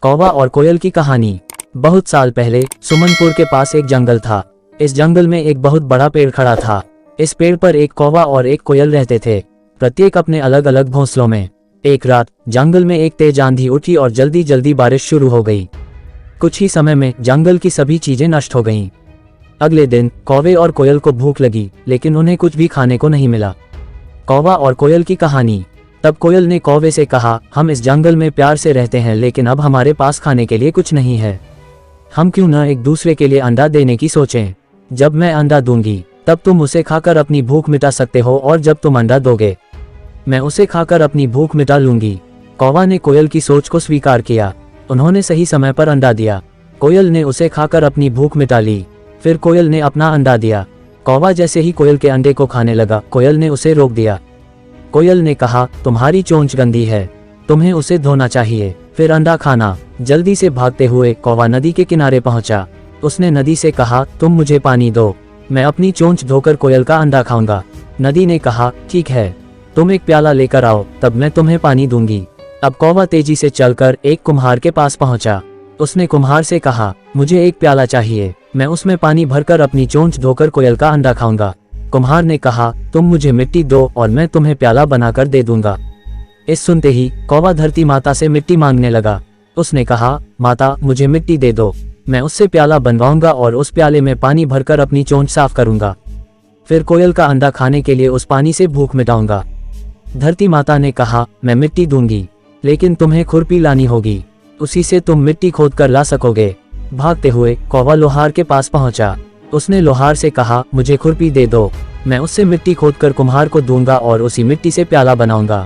कौवा और कोयल की कहानी। बहुत साल पहले सुमनपुर के पास एक जंगल था। इस जंगल में एक बहुत बड़ा पेड़ खड़ा था। इस पेड़ पर एक कौवा और एक कोयल रहते थे, प्रत्येक अपने अलग अलग घोंसलों में। एक रात जंगल में एक तेज आंधी उठी और जल्दी जल्दी बारिश शुरू हो गई। कुछ ही समय में जंगल की सभी चीजें नष्ट हो गईं। अगले दिन कौवे और कोयल को भूख लगी, लेकिन उन्हें कुछ भी खाने को नहीं मिला। कौवा और कोयल की कहानी। तब कोयल ने कौवे से कहा, हम इस जंगल में प्यार से रहते हैं, लेकिन अब हमारे पास खाने के लिए कुछ नहीं है। हम क्यों न एक दूसरे के लिए अंडा देने की सोचें। जब मैं अंडा दूंगी तब तुम उसे खाकर अपनी भूख मिटा सकते हो, और जब तुम अंडा दोगे मैं उसे खाकर अपनी भूख मिटा लूंगी। कौवा ने कोयल की सोच को स्वीकार किया। उन्होंने सही समय पर अंडा दिया। कोयल ने उसे खाकर अपनी भूख मिटा ली। फिर कोयल ने अपना अंडा दिया। कौवा जैसे ही कोयल के अंडे को खाने लगा, कोयल ने उसे रोक दिया। कोयल ने कहा, तुम्हारी चोंच गंदी है, तुम्हें उसे धोना चाहिए, फिर अंडा खाना। जल्दी से भागते हुए कौवा नदी के किनारे पहुंचा। उसने नदी से कहा, तुम मुझे पानी दो, मैं अपनी चोंच धोकर कोयल का अंडा खाऊंगा। नदी ने कहा, ठीक है, तुम एक प्याला लेकर आओ, तब मैं तुम्हें पानी दूंगी। अब कौवा तेजी से चलकर एक कुम्हार के पास पहुंचा। उसने कुम्हार से कहा, मुझे एक प्याला चाहिए, मैं उसमें पानी भरकर अपनी चोंच धोकर कोयल का अंडा खाऊंगा। कुम्हार ने कहा, तुम मुझे मिट्टी दो और मैं तुम्हें प्याला बनाकर दे दूंगा। इस सुनते ही कौवा धरती माता से मिट्टी मांगने लगा। उसने कहा, माता मुझे मिट्टी दे दो, मैं उससे प्याला बनवाऊंगा और उस प्याले में पानी भरकर अपनी चोंच साफ करूंगा। फिर कोयल का अंडा खाने के लिए उस पानी से भूख मिटाऊंगा। धरती माता ने कहा, मैं मिट्टी दूंगी, लेकिन तुम्हें खुरपी लानी होगी, उसी से तुम मिट्टी खोद कर ला सकोगे। भागते हुए कौवा लोहार के पास पहुंचा। उसने लोहार से कहा, मुझे खुरपी दे दो, मैं उससे मिट्टी खोदकर कुम्हार को दूंगा और उसी मिट्टी से प्याला बनाऊंगा।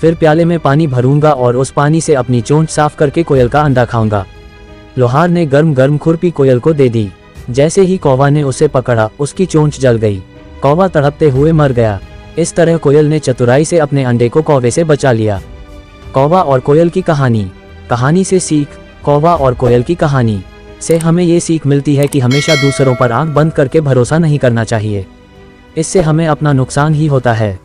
फिर प्याले में पानी भरूंगा और उस पानी से अपनी चोंच साफ करके कोयल का अंडा खाऊंगा। लोहार ने गर्म गर्म खुरपी कोयल को दे दी। जैसे ही कौवा ने उसे पकड़ा, उसकी चोंच जल गई। कौवा तड़पते हुए मर गया। इस तरह कोयल ने चतुराई से अपने अंडे को कौवे से बचा लिया। कौवा और कोयल की कहानी। कहानी से सीख। कौवा और कोयल की कहानी से हमें ये सीख मिलती है कि हमेशा दूसरों पर आंख बंद करके भरोसा नहीं करना चाहिए। इससे हमें अपना नुकसान ही होता है।